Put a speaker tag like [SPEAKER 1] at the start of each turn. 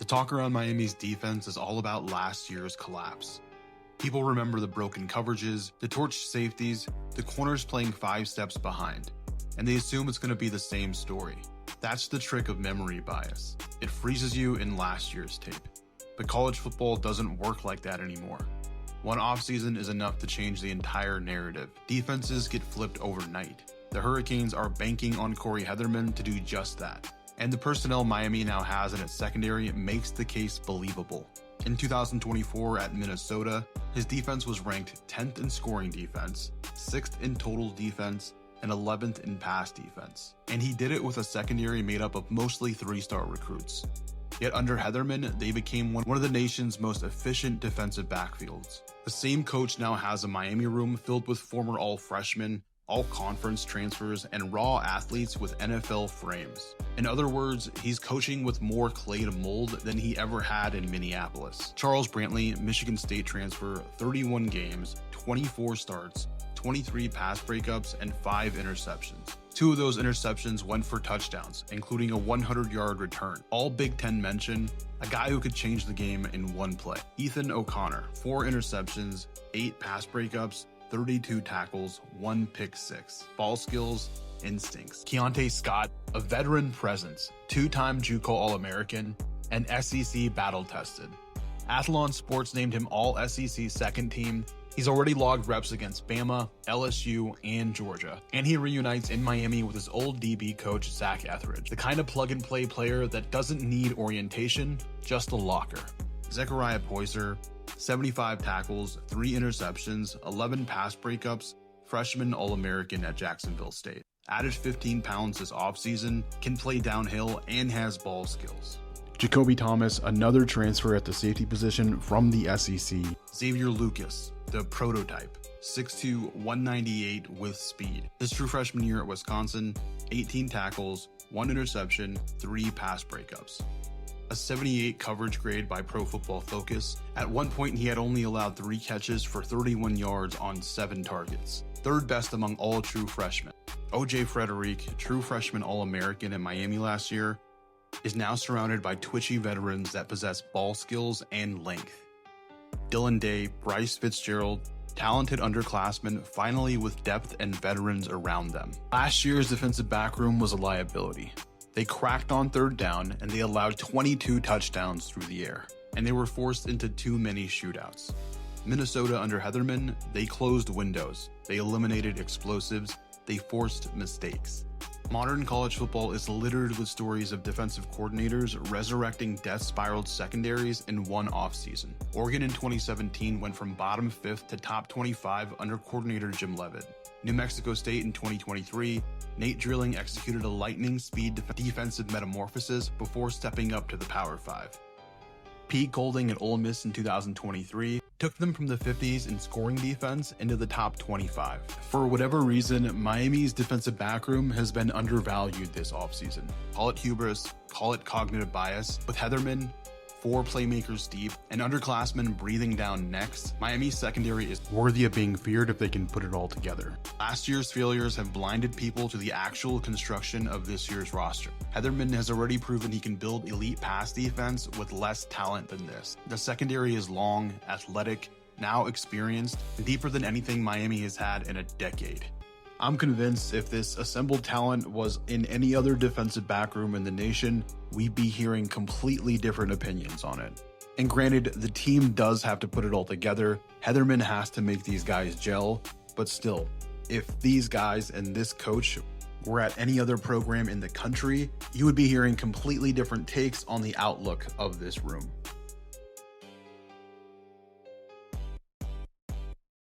[SPEAKER 1] The talk around Miami's defense is all about last year's collapse. People remember the broken coverages, the torched safeties, the corners playing 5 steps behind, and they assume it's going to be the same story. That's the trick of memory bias. It freezes you in last year's tape. But college football doesn't work like that anymore. One offseason is enough to change the entire narrative. Defenses get flipped overnight. The Hurricanes are banking on Corey Hetherman to do just that. And the personnel Miami now has in its secondary makes the case believable. In 2024 at Minnesota, his defense was ranked 10th in scoring defense, 6th in total defense, and 11th in pass defense. And he did it with a secondary made up of mostly 3-star recruits. Yet under Hetherman, they became one of the nation's most efficient defensive backfields. The same coach now has a Miami room filled with former all-freshmen, all-conference transfers, and raw athletes with NFL frames. In other words, he's coaching with more clay to mold than he ever had in Minneapolis. Charles Brantley, Michigan State transfer, 31 games, 24 starts, 23 pass breakups, and 5 interceptions. 2 of those interceptions went for touchdowns, including a 100-yard return. All Big Ten mention, a guy who could change the game in one play. Ethan O'Connor, 4 interceptions, 8 pass breakups, 32 tackles, 1 pick 6. Ball skills, instincts. Keionte Scott, a veteran presence, 2-time JUCO All-American, and SEC battle-tested. Athlon Sports named him All-SEC second team. He's already logged reps against Bama, LSU, and Georgia. And he reunites in Miami with his old DB coach, Zach Etheridge, the kind of plug-and-play player that doesn't need orientation, just a locker. Zechariah Poyser, 75 tackles, 3 interceptions, 11 pass breakups, freshman All-American at Jacksonville State. Added 15 pounds this offseason, can play downhill, and has ball skills. Jacoby Thomas, another transfer at the safety position from the SEC. Xavier Lucas, the prototype, 6'2", 198 with speed. His true freshman year at Wisconsin, 18 tackles, 1 interception, 3 pass breakups. A 78 coverage grade by Pro Football Focus. At one point, he had only allowed 3 catches for 31 yards on 7 targets. Third best among all true freshmen. OJ Frederick, true freshman All-American in Miami last year, is now surrounded by twitchy veterans that possess ball skills and length. Dylan Day, Bryce Fitzgerald, talented underclassmen, finally with depth and veterans around them. Last year's defensive backroom was a liability. They cracked on third down, and they allowed 22 touchdowns through the air, and they were forced into too many shootouts. Minnesota under Hetherman, they closed windows, they eliminated explosives, they forced mistakes. Modern college football is littered with stories of defensive coordinators resurrecting death-spiraled secondaries in one offseason. Oregon in 2017 went from bottom 5th to top 25 under coordinator Jim Leavitt. New Mexico State in 2023, Nate Drilling executed a lightning-speed defensive metamorphosis before stepping up to the Power 5. Pete Golding at Ole Miss in 2023 took them from the 50s in scoring defense into the top 25. For whatever reason, Miami's defensive backroom has been undervalued this offseason. Call it hubris, call it cognitive bias. With Hetherman, 4 playmakers deep, and underclassmen breathing down next, Miami's secondary is worthy of being feared if they can put it all together. Last year's failures have blinded people to the actual construction of this year's roster. Hetherman has already proven he can build elite pass defense with less talent than this. The secondary is long, athletic, now experienced, and deeper than anything Miami has had in a decade. I'm convinced if this assembled talent was in any other defensive backroom in the nation, we'd be hearing completely different opinions on it. And granted, the team does have to put it all together. Hetherman has to make these guys gel, but still, if these guys and this coach were at any other program in the country, you would be hearing completely different takes on the outlook of this room.